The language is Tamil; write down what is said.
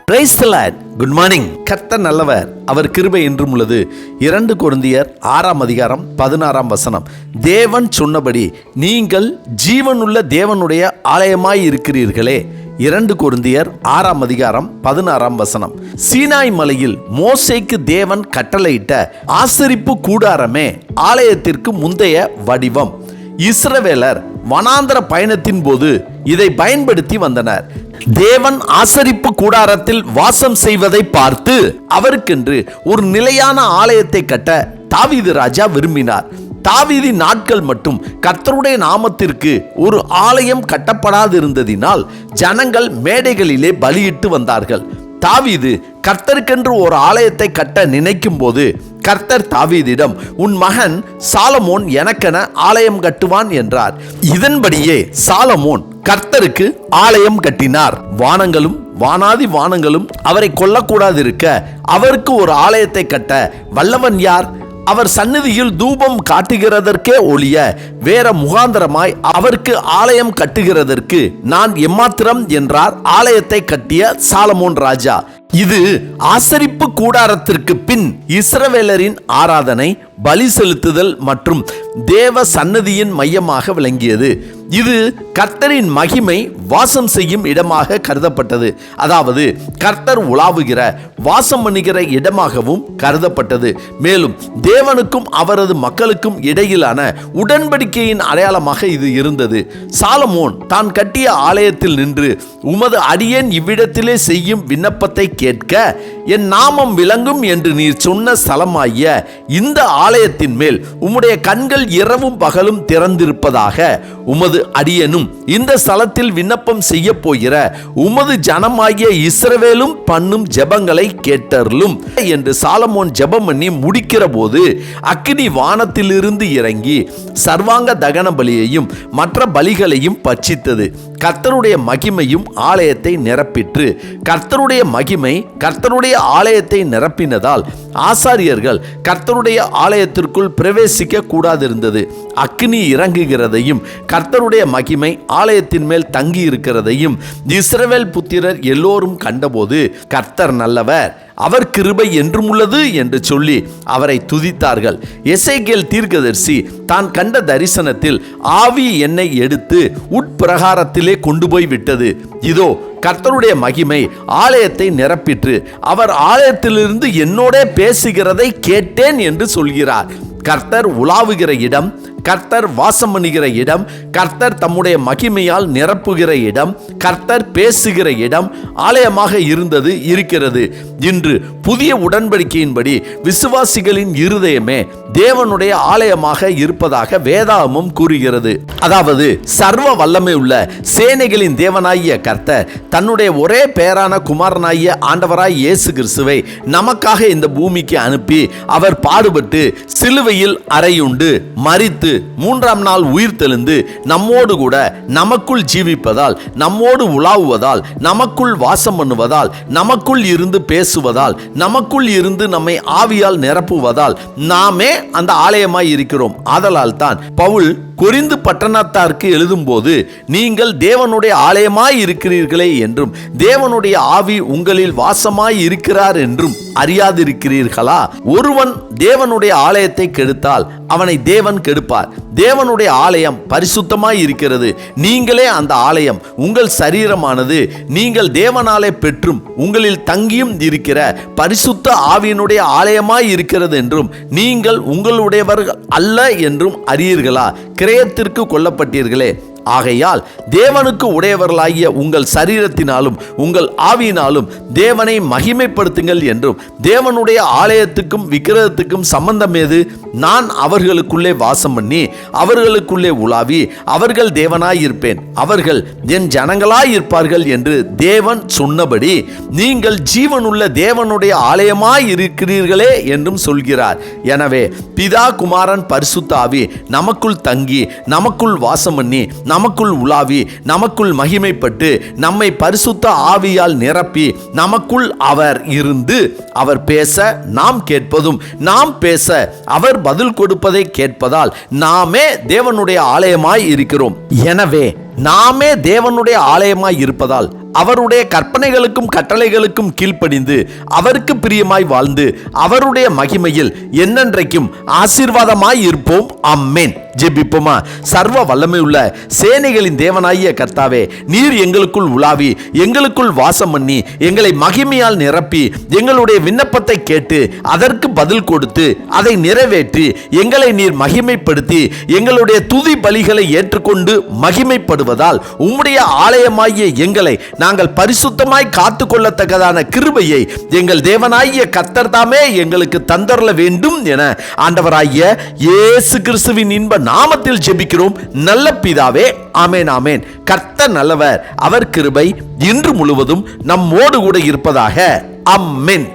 Praise the Lord. Good morning. கர்த்தர் நல்லவர், அவர் கிருபை என்றும் உள்ளது. 2 கொரிந்தியர் 6:16 தேவன் சொன்னபடி நீங்கள் ஜீவனுள்ள தேவனுடைய ஆலயமாய் இருக்கிறீர்களே. 2 கொரிந்தியர் 6:16 சீனாய் மலையில் மோசேக்கு தேவன் கட்டளையிட்ட ஆசரிப்பு கூடாரமே ஆலயத்திற்கு முந்தைய வடிவம். இஸ்ரவேலர் வனாந்தர பயணத்தின் போது இதை பயன்படுத்தி வந்தனர். தேவன் ஆசரிப்பு கூடாரத்தில் வாசம் செய்வதை பார்த்து அவருக்கென்று ஒரு நிலையான ஆலயத்தை கட்ட தாவீது ராஜா விரும்பினார். தாவீதின் நாட்கள் மட்டும் கர்த்தருடைய நாமத்திற்கு ஒரு ஆலயம் கட்டப்படாதிருந்ததினால் ஜனங்கள் மேடைகளிலே பலியிட்டு வந்தார்கள். தாவீது கர்த்தருக்கென்று ஒரு ஆலயத்தை கட்ட நினைக்கும் போது கர்த்தர் தாவீதிடம், உன் மகன் சாலமோன் எனக்கென ஆலயம் கட்டுவான் என்றார். இதன்படியே சாலமோன் கர்த்தருக்கு ஆலயம் கட்டினார். வானங்களும் வானாதி வானங்களும் அவரை கொல்லக்கூடாதிருக்க அவருக்கு ஒரு ஆலயத்தை கட்ட வல்லவன் யார்? அவர் சந்நிதியில் தூபம் காட்டுகிறதற்கே ஒழிய வேற முகாந்தரமாய் அவருக்கு ஆலயம் கட்டுகிறதற்கு நான் எம்மாத்திரம் என்றார் ஆலயத்தை கட்டிய சாலமோன் ராஜா. இது ஆசரிப்பு கூடாரத்திற்கு பின் இஸ்ரவேலரின் ஆராதனை, பலி செலுத்துதல் மற்றும் தேவ சன்னதியின் மையமாக விளங்கியது. இது கர்த்தரின் மகிமை வாசம் செய்யும் இடமாக கருதப்பட்டது. அதாவது கர்த்தர் உலாவுகிற வாசம் பண்ணுகிற இடமாகவும் கருதப்பட்டது. மேலும் தேவனுக்கும் அவரது மக்களுக்கும் இடையிலான உடன்படிக்கையின் அடையாளமாக இது இருந்தது. சாலமோன் தான் கட்டிய ஆலயத்தில் நின்று, உமது அடியேன் இவ்விடத்திலே செய்யும் விண்ணப்பத்தை கேட்க என் நாமம் விளங்கும் என்று நீர் சொன்ன ஸ்தலமாகிய இந்த ஆலயத்தின் மேல் உம்முடைய கண்கள் இரவும் பகலும் திறந்திருப்பதாக, உமது அடியனும் இந்த ஸ்தலத்தில் விண்ணப்பம் செய்ய போகிற உமது ஜனமாகிய இஸ்ரவேலும் பண்ணும் ஜெபங்களை கேட்டருளும் என்று சாலமோன் ஜெபம் பண்ணி முடிக்கிற போது அக்கினி வானத்திலிருந்து இறங்கி சர்வாங்க தகன பலியையும் மற்ற பலிகளையும் பட்சித்தது. கர்த்தருடைய மகிமையும் ஆலயத்தை நிரப்பிற்று. கர்த்தருடைய மகிமை கர்த்தருடைய ஆலயத்தை நிரப்பினதால் ஆசாரியர்கள் கர்த்தருடைய ஆலயத்திற்குள் பிரவேசிக்க கூடாதிருந்தது. அக்கினி இறங்குகிறதையும் கர்த்தருடைய மகிமை ஆலயத்தின் மேல் தங்கி இருக்கிறதையும் இஸ்ரவேல் புத்திரர் எல்லோரும் கண்டபோது கர்த்தர் நல்லவர், அவர் கிருபை என்றும் உள்ளது என்று சொல்லி அவரை துதித்தார்கள். எசேக்கியேல் தீர்க்கதரிசி தான் கண்ட தரிசனத்தில், ஆவி என்னை எடுத்து உட்பிரகாரத்திலே கொண்டு போய் விட்டது. இதோ கர்த்தருடைய மகிமை ஆலயத்தை நிரப்பிற்று. அவர் ஆலயத்திலிருந்து என்னோட பேசுகிறதை கேட்டேன் என்று சொல்கிறார். கர்த்தர் உலாவுகிற இடம், கர்த்தர் வாசம் பண்ணுகிற இடம், கர்த்தர் தம்முடைய மகிமையால் நிரப்புகிற இடம், கர்த்தர் பேசுகிற இடம் ஆலயமாக இருந்தது, இருக்கிறது. இன்று புதிய உடன்படிக்கையின்படி விசுவாசிகளின் இருதயமே தேவனுடைய ஆலயமாக இருப்பதாக வேதாகமம் கூறுகிறது. அதாவது சர்வ வல்லமை உள்ள சேனைகளின் தேவனாகிய கர்த்தர் தன்னுடைய ஒரே பேரான குமாரனாகிய ஆண்டவராய் இயேசு கிறிஸ்துவை நமக்காக இந்த பூமிக்கு அனுப்பி அவர் பாடுபட்டு சிலுவையில் அறையுண்டு மரித்து 3ஆம் நாள் உயிர் தெழுந்து நம்மோடு கூட நமக்குள் ஜீவிப்பதால், நம்மோடு உலாவுவதால், நமக்குள் வாசம் பண்ணுவதால், நமக்குள் இருந்து பேசுவதால், நமக்குள் இருந்து நம்மை ஆவியால் நிரப்புவதால் நாமே அந்த ஆலயமாய் இருக்கிறோம். ஆதலால் தான் பவுல் கொரிந்து பட்டணத்தாருக்கு எழுதும்போது, நீங்கள் தேவனுடைய ஆலயமாய் இருக்கிறீர்களே என்றும் தேவனுடைய ஆவி உங்களில் வாசமாய் இருக்கிறார் என்றும் அறியாதிருக்கிறீர்களா? ஒருவன் தேவனுடைய ஆலயத்தை கெடுத்தால் அவனை தேவன் கெடுப்பார். தேவனுடைய ஆலயம் பரிசுத்தமாய் இருக்கிறது. நீங்களே அந்த ஆலயம். உங்கள் சரீரமானது நீங்கள் தேவனாலே பெற்றும் உங்களில் தங்கியும் இருக்கிற பரிசுத்த ஆவியினுடைய ஆலயமாய் இருக்கிறது என்றும் நீங்கள் உங்களுடையவர்கள் அல்ல என்றும் அறியீர்களா? கிரயத்திற்கு கொல்லப்பட்டீர்களே. ஆகையால் தேவனுக்கு உடையவர்களாகிய உங்கள் சரீரத்தினாலும் உங்கள் ஆவியினாலும் தேவனை மகிமைப்படுத்துங்கள் என்றும், தேவனுடைய ஆலயத்துக்கும் விக்கிரகத்துக்கும் சம்பந்தம் ஏது? நான் அவர்களுக்குள்ளே வாசம் பண்ணி அவர்களுக்குள்ளே உலாவி அவர்கள் தேவனாயிருப்பேன், அவர்கள் என் ஜனங்களாயிருப்பார்கள் என்று தேவன் சொன்னபடி நீங்கள் ஜீவனுள்ள தேவனுடைய ஆலயமாய் இருக்கிறீர்களே என்றும் சொல்கிறார். எனவே பிதா குமாரன் பரிசுத்த ஆவி நமக்குள் தங்கி நமக்குள் வாசம் பண்ணி நமக்குள் உலாவி நமக்குள் மகிமைப்பட்டு நம்மை பரிசுத்த ஆவியால் நிரப்பி நமக்குள் அவர் இருந்து அவர் பேச நாம் கேட்பதும், நாம் பேச அவர் பதில் கொடுப்பதை கேட்பதால் நாமே தேவனுடைய ஆலயமாய் இருக்கிறோம். எனவே நாமே தேவனுடைய ஆலயமாய் இருப்பதால் அவருடைய கற்பனைகளுக்கும் கட்டளைகளுக்கும் கீழ்ப்படிந்து அவருக்கு பிரியமாய் வாழ்ந்து அவருடைய மகிமையில் என்னென்றைக்கும் ஆசீர்வாதமாய் இருப்போம். ஆமென். ஜெபிப்போமா. சர்வ வல்லமை உள்ள சேனைகளின் தேவனாகிய கர்த்தாவே, நீர் எங்களுக்குள் உலாவி எங்களுக்குள் வாசம் பண்ணி எங்களை மகிமையால் நிரப்பி எங்களுடைய விண்ணப்பத்தை கேட்டு அதற்கு பதில் கொடுத்து அதை நிறைவேற்றி எங்களை நீர் மகிமைப்படுத்தி எங்களுடைய துதி பலிகளை ஏற்றுக்கொண்டு மகிமைப்படுவதால் உம்முடைய ஆலயமாகிய எங்களை நாங்கள் பரிசுத்தமாய் காத்து கொள்ளத்தக்கதான கிருபையை எங்கள் தேவனாகிய கர்த்தர் தாமே எங்களுக்கு தந்தரல வேண்டும் என ஆண்டவராகிய இயேசு கிறிஸ்துவின் இன்ப நாமத்தில் ஜெபிக்கிறோம் நல்ல பிதாவே. ஆமென் ஆமென். கர்த்தர் நல்லவர், அவர் கிருபை இன்று முழுவதும் நம்மோடு கூட இருப்பதாக. ஆமென்.